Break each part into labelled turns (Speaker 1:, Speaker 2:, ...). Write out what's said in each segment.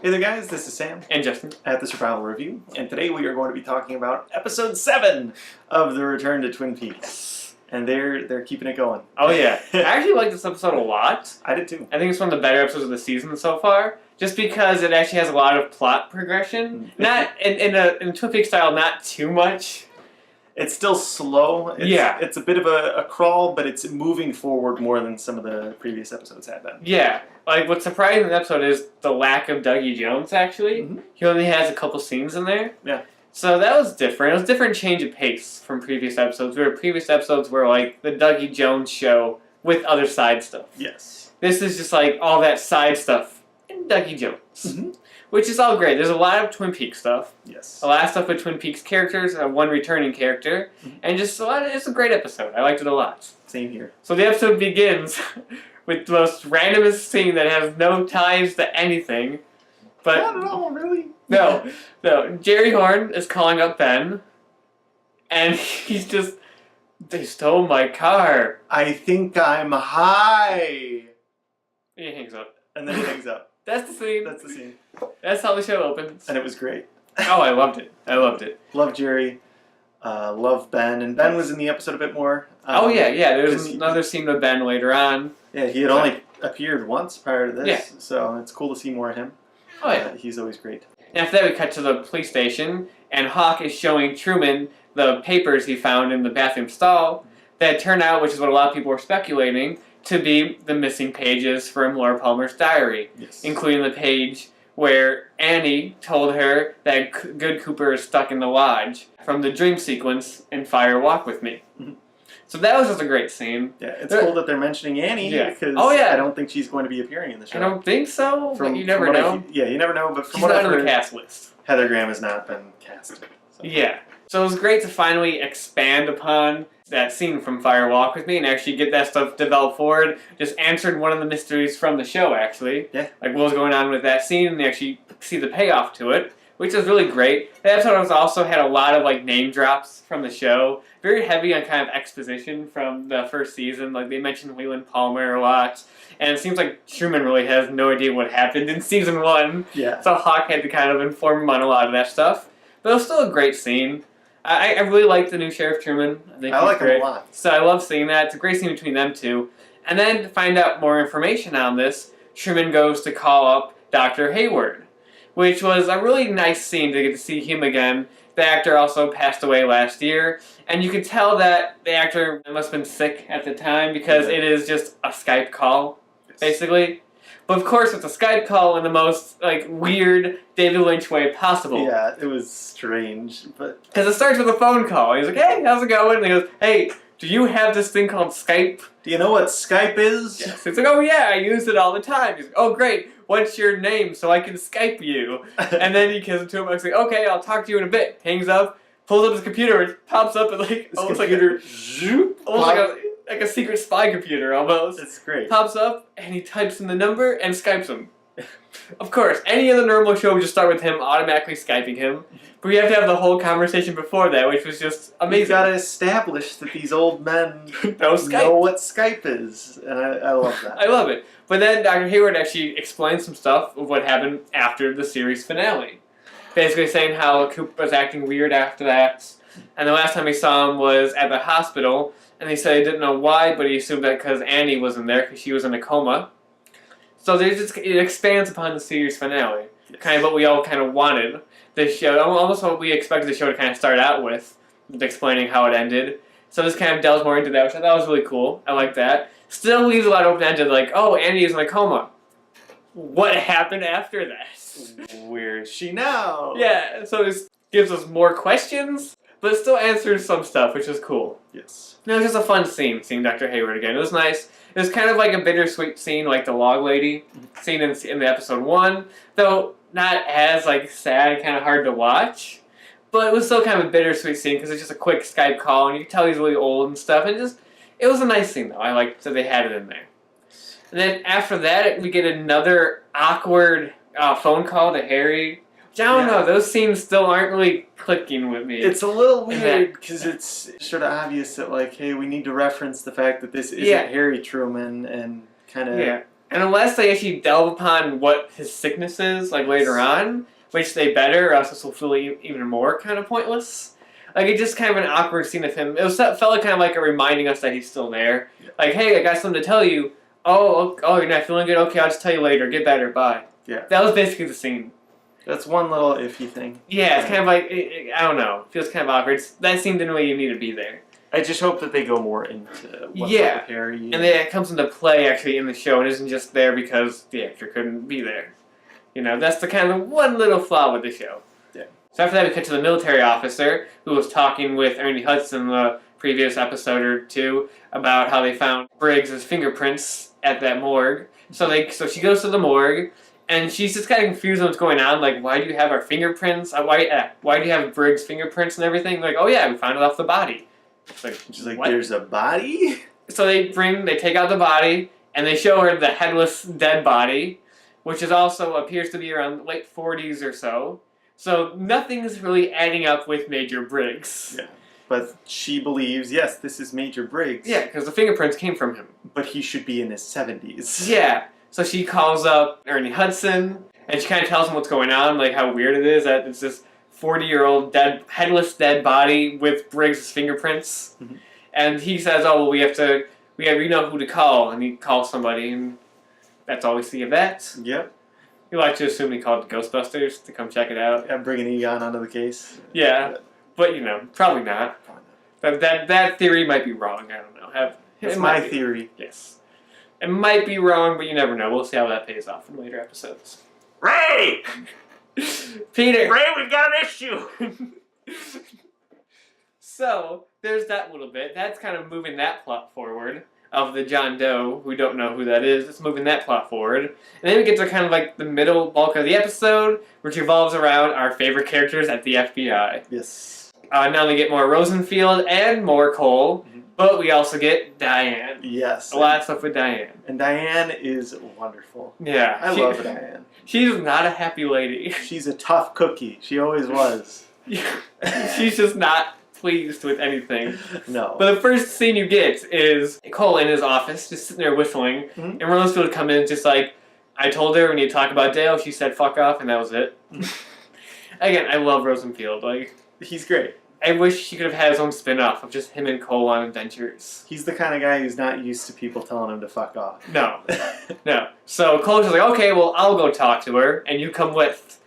Speaker 1: Hey there guys, this is Sam
Speaker 2: and Justin
Speaker 1: at the Survival Review, and today we are going to be talking about episode 7 of The Return to Twin Peaks. And they're keeping it going.
Speaker 2: Oh yeah. I actually like this episode a lot.
Speaker 1: I did too.
Speaker 2: I think it's one of the better episodes of the season so far, just because it actually has a lot of plot progression. Not in a Twin Peaks style, not too much.
Speaker 1: It's still slow. It's a bit of a crawl, but it's moving forward more than some of the previous episodes had been.
Speaker 2: Yeah. Like, what's surprising in the episode is the lack of Dougie Jones, actually. Mm-hmm. He only has a couple scenes in there.
Speaker 1: Yeah.
Speaker 2: So that was different. It was a different change of pace from previous episodes, where previous episodes were like the Dougie Jones show with other side stuff.
Speaker 1: Yes.
Speaker 2: This is just like all that side stuff in Dougie Jones. Mm-hmm. Which is all great. There's a lot of Twin Peaks stuff.
Speaker 1: Yes.
Speaker 2: A lot of stuff with Twin Peaks characters, one returning character, and just a lot. It's a great episode. I liked it a lot.
Speaker 1: Same here.
Speaker 2: So the episode begins with the most randomest scene that has no ties to anything. But
Speaker 1: not at all, really.
Speaker 2: No. Jerry Horn is calling up Ben, and he's just, they stole my car.
Speaker 1: I think I'm high.
Speaker 2: He hangs up.
Speaker 1: And then he hangs up.
Speaker 2: That's the scene.
Speaker 1: That's the scene.
Speaker 2: That's how the show opens.
Speaker 1: And it was great.
Speaker 2: Oh, I loved it.
Speaker 1: Love Jerry. Love Ben. And Ben was in the episode a bit more.
Speaker 2: Oh, yeah. There's another scene with Ben later on.
Speaker 1: Yeah, he had only appeared once prior to this.
Speaker 2: Yeah.
Speaker 1: So it's cool to see more of him.
Speaker 2: Oh, yeah.
Speaker 1: He's always great.
Speaker 2: And after that, we cut to the police station, and Hawk is showing Truman the papers he found in the bathroom stall that turned out, which is what a lot of people were speculating, to be the missing pages from Laura Palmer's diary, including the page where Annie told her that Good Cooper is stuck in the lodge from the dream sequence in Fire Walk With Me. Mm-hmm. So that was just a great scene.
Speaker 1: Yeah, it's cool that they're mentioning Annie because I don't think she's going to be appearing in the show.
Speaker 2: I don't think so, but you never know.
Speaker 1: You never know, but from
Speaker 2: she's
Speaker 1: what I've
Speaker 2: not
Speaker 1: heard,
Speaker 2: on the cast list.
Speaker 1: Heather Graham has not been cast. So.
Speaker 2: Yeah. So it was great to finally expand upon that scene from Fire Walk With Me and actually get that stuff developed forward. Just answered one of the mysteries from the show, actually. Yeah. Like what was going on with that scene, and they actually see the payoff to it, which is really great. The episode also had a lot of like name drops from the show. Very heavy on kind of exposition from the first season. Like they mentioned Leland Palmer a lot. And it seems like Truman really has no idea what happened in season 1. Yeah. So Hawk had to kind of inform him on a lot of that stuff. But it was still a great scene. I really like the new Sheriff Truman. I
Speaker 1: like him a lot.
Speaker 2: So I love seeing that. It's a great scene between them two. And then to find out more information on this, Truman goes to call up Dr. Hayward, which was a really nice scene to get to see him again. The actor also passed away last year, and you can tell that the actor must have been sick at the time because it is just a Skype call, basically. But of course, it's a Skype call in the most weird David Lynch way possible.
Speaker 1: Yeah, it was strange, but
Speaker 2: because it starts with a phone call. He's like, "Hey, how's it going?" And he goes, "Hey, do you have this thing called Skype?"
Speaker 1: Do you know what Skype is?
Speaker 2: Yes. It's like, "Oh yeah, I use it all the time." He's like, "Oh great, what's your name so I can Skype you?" And then he gives it to him. I was like, "Okay, I'll talk to you in a bit." Hangs up, pulls up his computer, and pops up and almost like a secret spy computer almost.
Speaker 1: It's great.
Speaker 2: Pops up and he types in the number and Skypes him. Of course, any other normal show would just start with him automatically Skyping him, but we have to have the whole conversation before that, which was just amazing.
Speaker 1: We've got to establish that these old men know what Skype is, and I love that.
Speaker 2: I love it. But then Dr. Hayward actually explains some stuff of what happened after the series finale. Basically saying how Coop was acting weird after that, and the last time he saw him was at the hospital, and he said he didn't know why, but he assumed that because Annie wasn't there because she was in a coma. So it expands upon the series finale, kind of what we all kind of wanted. This show, almost what we expected the show to kind of start out with explaining how it ended. So this kind of delves more into that, which I thought was really cool. I like that. Still leaves a lot open-ended, like, oh, Annie is in a coma. What happened after that?
Speaker 1: Where is she now?
Speaker 2: Yeah, so this gives us more questions, but it still answers some stuff, which is cool.
Speaker 1: Yes.
Speaker 2: It was just a fun scene, seeing Dr. Hayward again. It was nice. It was kind of like a bittersweet scene, like the log lady scene in the episode 1, though not as sad, kind of hard to watch. But it was still kind of a bittersweet scene because it's just a quick Skype call, and you can tell he's really old and stuff. And it was a nice scene though. I liked that they had it in there. And then after that, we get another awkward phone call to Harry. I don't know, those scenes still aren't really clicking with me.
Speaker 1: It's a little weird because it's sort of obvious that hey, we need to reference the fact that this isn't Harry Truman and kind of
Speaker 2: And unless they actually delve upon what his sickness is, like later on, which they better, or else this will feel even more kind of pointless. Like, it's just kind of an awkward scene of him. It felt kind of like a reminding us that he's still there.
Speaker 1: Yeah.
Speaker 2: Like, hey, I got something to tell you. Oh, you're not feeling good? Okay, I'll just tell you later. Get better. Bye.
Speaker 1: Yeah.
Speaker 2: That was basically the scene.
Speaker 1: That's one little iffy thing.
Speaker 2: Yeah, it's kind of like, I don't know. It feels kind of awkward. That scene didn't really need to be there.
Speaker 1: I just hope that they go more into what's up with Harry.
Speaker 2: And then it comes into play actually in the show and isn't just there because the actor couldn't be there. You know, that's the kind of one little flaw with the show.
Speaker 1: Yeah.
Speaker 2: So after that, we cut to the military officer who was talking with Ernie Hudson the previous episode or two about how they found Briggs' fingerprints at that morgue. So she goes to the morgue and she's just kind of confused on what's going on. Like, why do you have our fingerprints? Why do you have Briggs' fingerprints and everything? Like, oh yeah, we found it off the body.
Speaker 1: She's like,
Speaker 2: what?
Speaker 1: There's a body?
Speaker 2: So they take out the body, and they show her the headless, dead body, which is also appears to be around late 40s or so. So nothing's really adding up with Major Briggs.
Speaker 1: Yeah. But she believes, yes, this is Major Briggs.
Speaker 2: Yeah, because the fingerprints came from him.
Speaker 1: But he should be in his 70s.
Speaker 2: Yeah. So she calls up Ernie Hudson, and she kind of tells him what's going on, like how weird it is that it's this 40-year-old headless dead body with Briggs' fingerprints.
Speaker 1: Mm-hmm.
Speaker 2: And he says, oh, well, we know who to call. And he calls somebody, and that's all we see of that.
Speaker 1: Yep.
Speaker 2: You like to assume he called the Ghostbusters to come check it out.
Speaker 1: Yeah, bringing Egon onto the case.
Speaker 2: Yeah, but probably not. That theory might be wrong. I don't know.
Speaker 1: It's my theory.
Speaker 2: Yes. It might be wrong, but you never know. We'll see how that pays off in later episodes.
Speaker 1: Ray!
Speaker 2: Peter!
Speaker 1: Ray, we've got an issue!
Speaker 2: So, there's that little bit. That's kind of moving that plot forward of the John Doe, who don't know who that is. It's moving that plot forward. And then we get to kind of like the middle bulk of the episode, which revolves around our favorite characters at the FBI.
Speaker 1: Yes.
Speaker 2: Now we get more Rosenfield and more Cole, but we also get Diane.
Speaker 1: Yes.
Speaker 2: A lot of stuff with Diane.
Speaker 1: And Diane is wonderful.
Speaker 2: Yeah.
Speaker 1: I love Diane.
Speaker 2: She's not a happy lady.
Speaker 1: She's a tough cookie. She always was.
Speaker 2: She's just not pleased with anything.
Speaker 1: No.
Speaker 2: But the first scene you get is Cole in his office, just sitting there whistling, and Rosenfield come in just like, I told her we need to talk about Dale, she said fuck off, and that was it. Again, I love Rosenfield. Like,
Speaker 1: he's great.
Speaker 2: I wish he could have had his own spin-off of just him and Cole on adventures.
Speaker 1: He's the kind of guy who's not used to people telling him to fuck off.
Speaker 2: No. No. So Cole's just like, okay, well, I'll go talk to her, and you come with.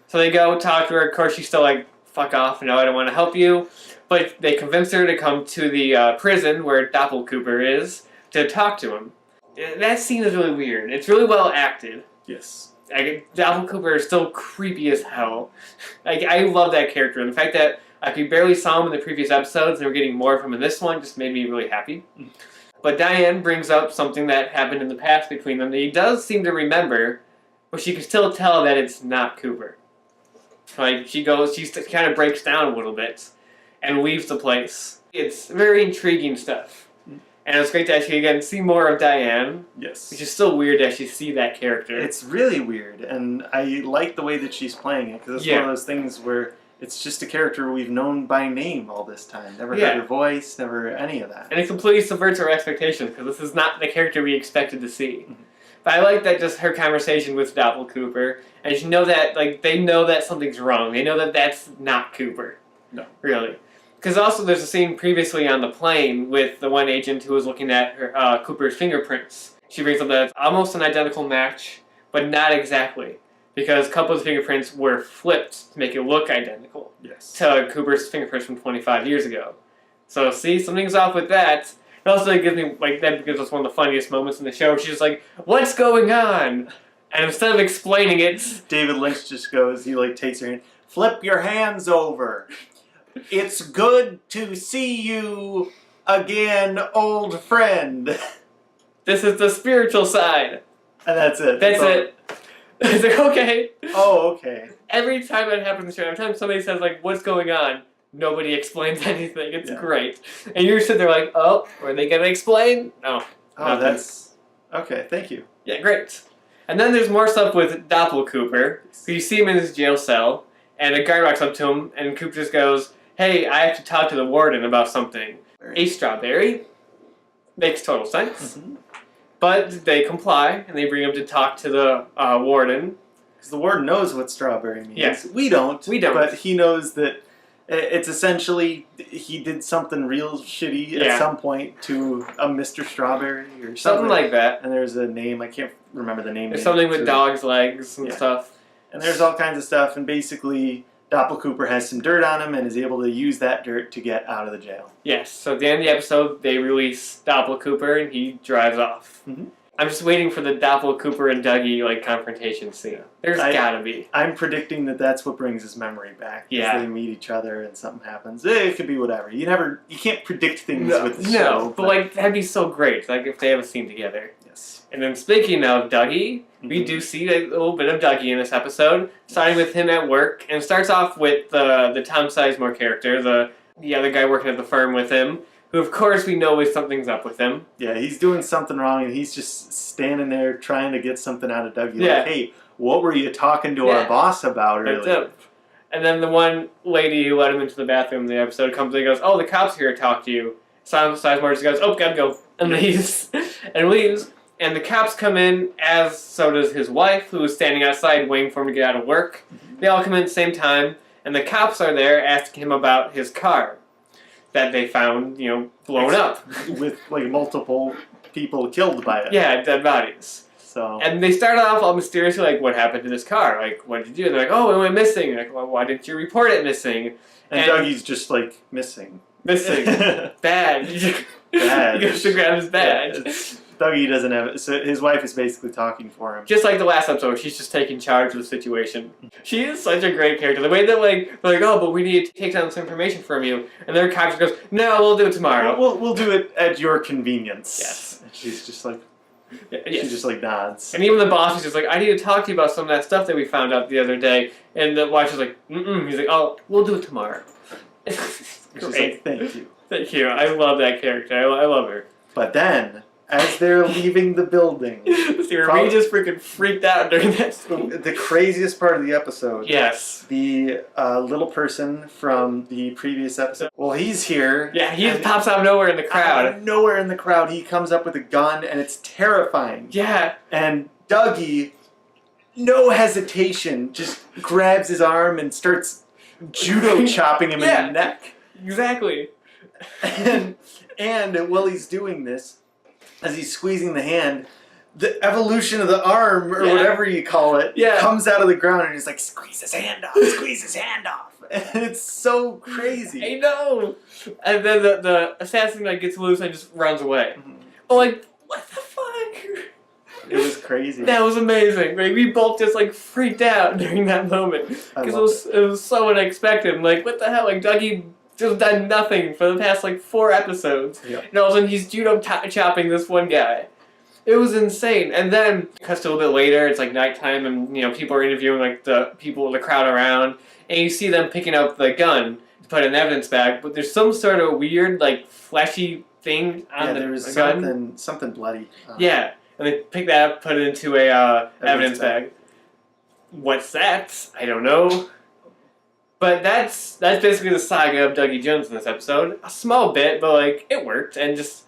Speaker 2: So they go talk to her. Of course, she's still like, fuck off, no, I don't want to help you. But they convince her to come to the prison where Doppelcooper is to talk to him. That scene is really weird. It's really well acted.
Speaker 1: Yes.
Speaker 2: Doppelcooper is still creepy as hell. I love that character. And the fact that we barely saw him in the previous episodes and we're getting more of him in this one just made me really happy. But Diane brings up something that happened in the past between them that he does seem to remember, but she can still tell that it's not Cooper. Like, she kind of breaks down a little bit and leaves the place. It's very intriguing stuff. And it's great to actually, again, see more of Diane.
Speaker 1: Yes.
Speaker 2: Which is still weird to actually see that character.
Speaker 1: It's really weird, and I like the way that she's playing it, because it's one of those things where it's just a character we've known by name all this time. Never heard her voice, never any of that.
Speaker 2: And it completely subverts our expectations, because this is not the character we expected to see. But I like that just her conversation with Doppelcooper, and you know that, like, they know that something's wrong. They know that that's not Cooper.
Speaker 1: No.
Speaker 2: Really. Because also there's a scene previously on the plane with the one agent who was looking at her, Cooper's fingerprints. She brings up that it's almost an identical match, but not exactly. Because a couple of the fingerprints were flipped to make it look identical.
Speaker 1: Yes.
Speaker 2: To Cooper's fingerprints from 25 years ago. So see, something's off with that. It also gives me, like, that gives us one of the funniest moments in the show. She's just like, what's going on? And instead of explaining it,
Speaker 1: David Lynch just goes, he like takes her hand, flip your hands over. It's good to see you again, old friend.
Speaker 2: This is the spiritual side.
Speaker 1: And that's it.
Speaker 2: That's it. It's like, okay.
Speaker 1: Oh, okay.
Speaker 2: Every time that happens in the show, every time somebody says, like, what's going on, nobody explains anything. It's great. And you're sitting there like, oh, are they going to explain? No.
Speaker 1: Oh,
Speaker 2: nothing.
Speaker 1: that's... Okay, thank you.
Speaker 2: Yeah, great. And then there's more stuff with Doppelcooper. So you see him in his jail cell, and a guy walks up to him, and Cooper just goes, hey, I have to talk to the warden about something. A strawberry. Makes total sense. But they comply, and they bring him to talk to the warden.
Speaker 1: Because the warden knows what strawberry means.
Speaker 2: Yes.
Speaker 1: We don't.
Speaker 2: We don't.
Speaker 1: But he knows that it's essentially he did something real shitty at some point to a Mr. Strawberry or
Speaker 2: Something like that.
Speaker 1: And there's a name, I can't remember the name.
Speaker 2: There's something with dog's legs and stuff.
Speaker 1: And there's all kinds of stuff, and basically Doppel Cooper has some dirt on him and is able to use that dirt to get out of the jail.
Speaker 2: Yes, so at the end of the episode, they release Doppel Cooper and he drives off.
Speaker 1: Mm-hmm.
Speaker 2: I'm just waiting for the Doppel Cooper and Dougie confrontation scene. There's gotta be.
Speaker 1: I'm predicting that that's what brings his memory back.
Speaker 2: Yeah.
Speaker 1: They meet each other and something happens. It could be whatever. You can't predict things with the show.
Speaker 2: No, but that'd be so great. If they have a scene together.
Speaker 1: Yes.
Speaker 2: And then speaking of Dougie, we do see a little bit of Dougie in this episode, starting with him at work, and it starts off with the Tom Sizemore character, the other guy working at the firm with him, who of course we know something's up with him.
Speaker 1: Yeah, he's doing something wrong, and he's just standing there trying to get something out of Dougie.
Speaker 2: Yeah.
Speaker 1: Like, hey, what were you talking to our boss about earlier?
Speaker 2: And then the one lady who let him into the bathroom in the episode comes in and goes, "Oh, the cop's here to talk to you." Sizemore just goes, "Oh, gotta go," and leaves. And the cops come in, as so does his wife, who is standing outside waiting for him to get out of work. They all come in at the same time, and the cops are there asking him about his car that they found, blown up.
Speaker 1: With, multiple people killed by it.
Speaker 2: Yeah, dead bodies.
Speaker 1: So.
Speaker 2: And they start off all mysteriously, what happened to this car? What did you do? And they're like, "Oh, it went missing." Like, "Well, why didn't you report it missing?"
Speaker 1: And Dougie's just, missing.
Speaker 2: Missing. Bad. He goes to grab his badge.
Speaker 1: Yeah, Dougie doesn't have it, so his wife is basically talking for him.
Speaker 2: Just like the last episode, she's just taking charge of the situation. She is such a great character. The way that they're like, "Oh, but we need to take down this information from you," and their cop just goes, "No, we'll do it tomorrow.
Speaker 1: We'll do it at your convenience."
Speaker 2: Yes.
Speaker 1: And she's just
Speaker 2: yes.
Speaker 1: she just nods.
Speaker 2: And even the boss is just like, "I need to talk to you about some of that stuff that we found out the other day," and the wife is like, "Mm-mm." He's like, "Oh, we'll do it tomorrow."
Speaker 1: She's like, "Thank you."
Speaker 2: Thank you. I love that character. I love her.
Speaker 1: But then, as they're leaving the building...
Speaker 2: See, we just freaking freaked out during that scene.
Speaker 1: The craziest part of the episode.
Speaker 2: Yes.
Speaker 1: The little person from the previous episode. Well, he's here.
Speaker 2: Yeah, he just pops out of nowhere in the crowd.
Speaker 1: Out of nowhere in the crowd, he comes up with a gun, and it's terrifying.
Speaker 2: Yeah.
Speaker 1: And Dougie, no hesitation, just grabs his arm and starts judo chopping him in the neck.
Speaker 2: Exactly.
Speaker 1: And while he's doing this, as he's squeezing the hand, the evolution of the arm, or whatever you call it, comes out of the ground, and he's like, "Squeeze his hand off, squeeze his hand off." And it's so crazy.
Speaker 2: I know. And then the assassin gets loose and just runs away. Mm-hmm. What the fuck?
Speaker 1: It was crazy.
Speaker 2: That was amazing. We both just freaked out during that moment because it was so unexpected. What the hell? Dougie just done nothing for the past 4 episodes. Yep. And all of a sudden he's judo chopping this one guy. It was insane. And then it cuts to a little bit later. It's nighttime, and people are interviewing the crowd around, and you see them picking up the gun to put in an evidence bag. But there's some sort of weird fleshy thing on the
Speaker 1: there was
Speaker 2: gun.
Speaker 1: something bloody.
Speaker 2: Yeah, and they pick that up, put it into a evidence bag. What's that? I don't know. But that's basically the saga of Dougie Jones in this episode. A small bit, but it worked, and just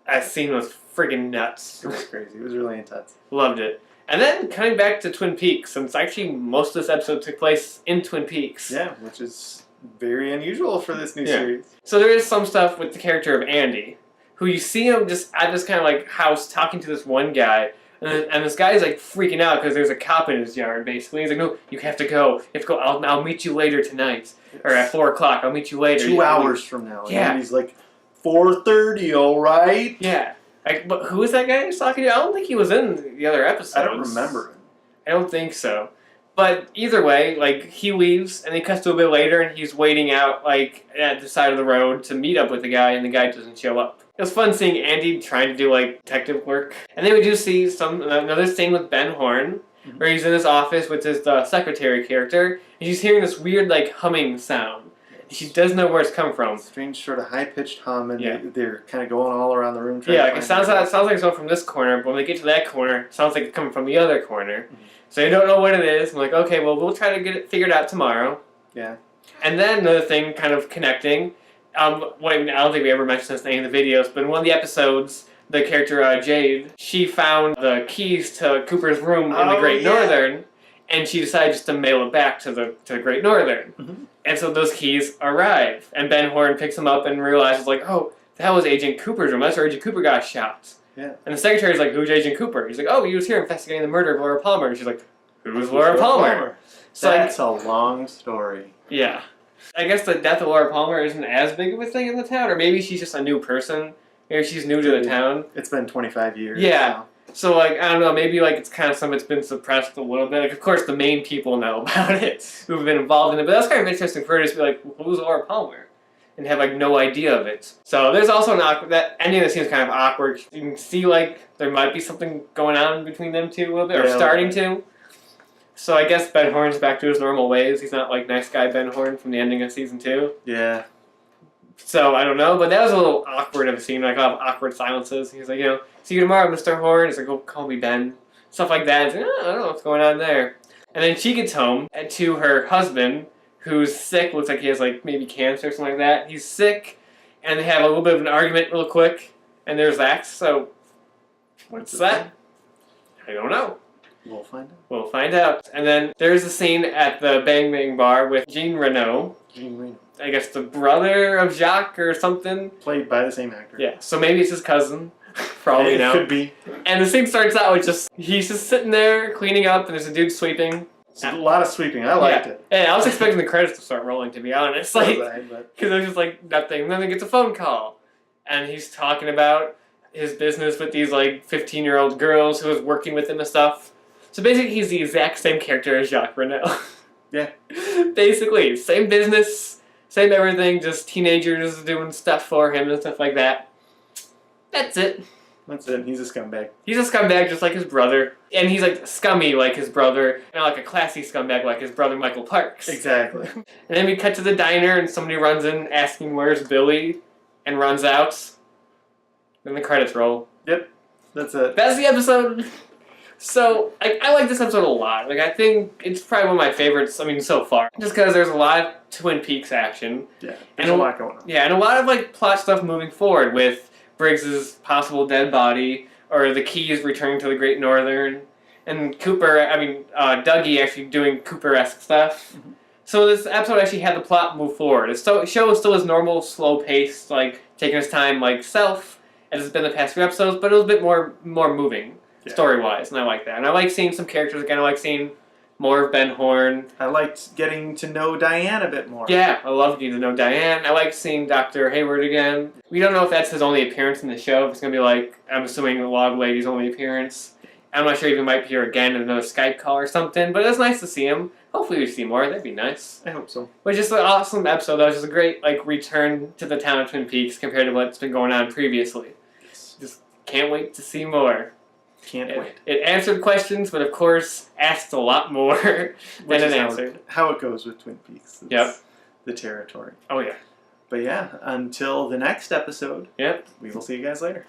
Speaker 2: that scene was friggin' nuts.
Speaker 1: It was crazy. It was really intense.
Speaker 2: Loved it. And then coming back to Twin Peaks, since actually most of this episode took place in Twin Peaks.
Speaker 1: Yeah, which is very unusual for this new series.
Speaker 2: So there is some stuff with the character of Andy, who you see him just at this kind of house talking to this one guy. And this guy's freaking out because there's a cop in his yard, basically. He's like, "No, you have to go. You have to go. I'll meet you later tonight. Or at 4 o'clock, I'll meet you later."
Speaker 1: 2 hours from now.
Speaker 2: Yeah.
Speaker 1: And he's like, 4:30, alright?
Speaker 2: Yeah. But who is that guy he's talking to? I don't think he was in the other episodes.
Speaker 1: I don't remember him.
Speaker 2: I don't think so. But either way, he leaves, and he cuts to a bit later, and he's waiting out, at the side of the road to meet up with the guy, and the guy doesn't show up. It was fun seeing Andy trying to do, detective work. And then we do see another scene with Ben Horn, where he's in his office with his secretary character, and she's hearing this weird, humming sound. She doesn't know where it's come from.
Speaker 1: Strange sort of high-pitched hum, and they're kind of going all around the room trying to
Speaker 2: it sounds like it's coming from this corner, but when they get to that corner, it sounds like it's coming from the other corner. Mm-hmm. So you don't know what it is. I'm like, okay, well, we'll try to get it figured out tomorrow.
Speaker 1: Yeah.
Speaker 2: And then another thing kind of connecting, I don't think we ever mentioned this in any of the videos, but in one of the episodes, the character Jade, she found the keys to Cooper's room in the Great Northern, and she decided just to mail it back to the Great Northern. Mm-hmm. And so those keys arrive, and Ben Horn picks them up and realizes, like, oh, that was Agent Cooper's room. That's where Agent Cooper got shot. Yeah. And the secretary's like, who's Agent Cooper? He's like, oh, he was here investigating the murder of Laura Palmer. And she's like, who's Laura Palmer? So
Speaker 1: that's a long story.
Speaker 2: Yeah. I guess the death of Laura Palmer isn't as big of a thing in the town, or maybe she's just a new person. Maybe she's new to the town.
Speaker 1: It's been 25 years.
Speaker 2: Yeah. So, like, I don't know, maybe, like, it's kind of something that's been suppressed a little bit. Like, of course, the main people know about it, who've been involved in it, but that's kind of interesting for her to just be like, who's Laura Palmer? And have, like, no idea of it. So, there's also that ending that seems kind of awkward. You can see, like, there might be something going on between them two a little bit, or starting to. So, I guess Ben Horn's back to his normal ways. He's not, like, nice guy Ben Horn from the ending of season 2.
Speaker 1: Yeah. So,
Speaker 2: I don't know, but that was a little awkward of a scene, like, a lot of awkward silences. He's like, see you tomorrow, Mr. Horn. He's like, oh, call me Ben. Stuff like that. It's like, I don't know what's going on there. And then she gets home to her husband, who's sick. Looks like he has, like, maybe cancer or something like that. He's sick, and they have a little bit of an argument real quick, and there's that. So, what's that? I don't know.
Speaker 1: We'll find out.
Speaker 2: We'll find out. And then there's a scene at the Bang Bang Bar with Jean Reno. I guess the brother of Jacques or something.
Speaker 1: Played by the same actor.
Speaker 2: Yeah, so maybe it's his cousin. Probably now.
Speaker 1: Could be.
Speaker 2: And the scene starts out with he's just sitting there cleaning up, and there's a dude sweeping.
Speaker 1: It's a lot of sweeping. I liked it.
Speaker 2: Yeah, I was expecting the credits to start rolling, to be honest. Like, because it was just like nothing. And then he gets a phone call, and he's talking about his business with these like 15-year-old girls who was working with him and stuff. So basically, he's the exact same character as Jacques Renault.
Speaker 1: Yeah.
Speaker 2: Basically, same business, same everything, just teenagers doing stuff for him and stuff like that. That's it.
Speaker 1: That's it. He's a scumbag.
Speaker 2: He's a scumbag just like his brother. And he's like scummy like his brother, and like a classy scumbag like his brother Michael Parks.
Speaker 1: Exactly.
Speaker 2: And then we cut to the diner and somebody runs in asking where's Billy and runs out. Then the credits roll.
Speaker 1: Yep. That's it.
Speaker 2: That's the episode. So, I like this episode a lot. Like, I think it's probably one of my favorites, so far. Just because there's a lot of Twin Peaks action.
Speaker 1: Yeah, there's a lot going on.
Speaker 2: Yeah, and a lot of, like, plot stuff moving forward with Briggs' possible dead body, or the keys returning to the Great Northern, and Dougie actually doing Cooper-esque stuff. Mm-hmm. So this episode actually had the plot move forward. The show is still his normal, slow-paced, like, taking his time, like, self, as it's been the past few episodes, but it was a bit more moving. Yeah. Story-wise, and I like that. And I like seeing some characters again. I like seeing more of Ben Horn.
Speaker 1: I liked getting to know Diane a bit more.
Speaker 2: Yeah, I love getting to know Diane. I like seeing Dr. Hayward again. We don't know if that's his only appearance in the show. If it's going to be like, I'm assuming the Log Lady's only appearance. I'm not sure if he might be here again in another Skype call or something, but it's nice to see him. Hopefully we see more. That'd be nice.
Speaker 1: I hope so.
Speaker 2: It was just an awesome episode. That was just a great return to the town of Twin Peaks compared to what's been going on previously.
Speaker 1: Yes.
Speaker 2: Just can't wait to see more.
Speaker 1: Can't wait.
Speaker 2: It answered questions, but of course asked a lot more than it answered.
Speaker 1: How it goes with Twin Peaks.
Speaker 2: Yep.
Speaker 1: The territory.
Speaker 2: Oh, yeah.
Speaker 1: But yeah, until the next episode,
Speaker 2: yep,
Speaker 1: we will see you guys later.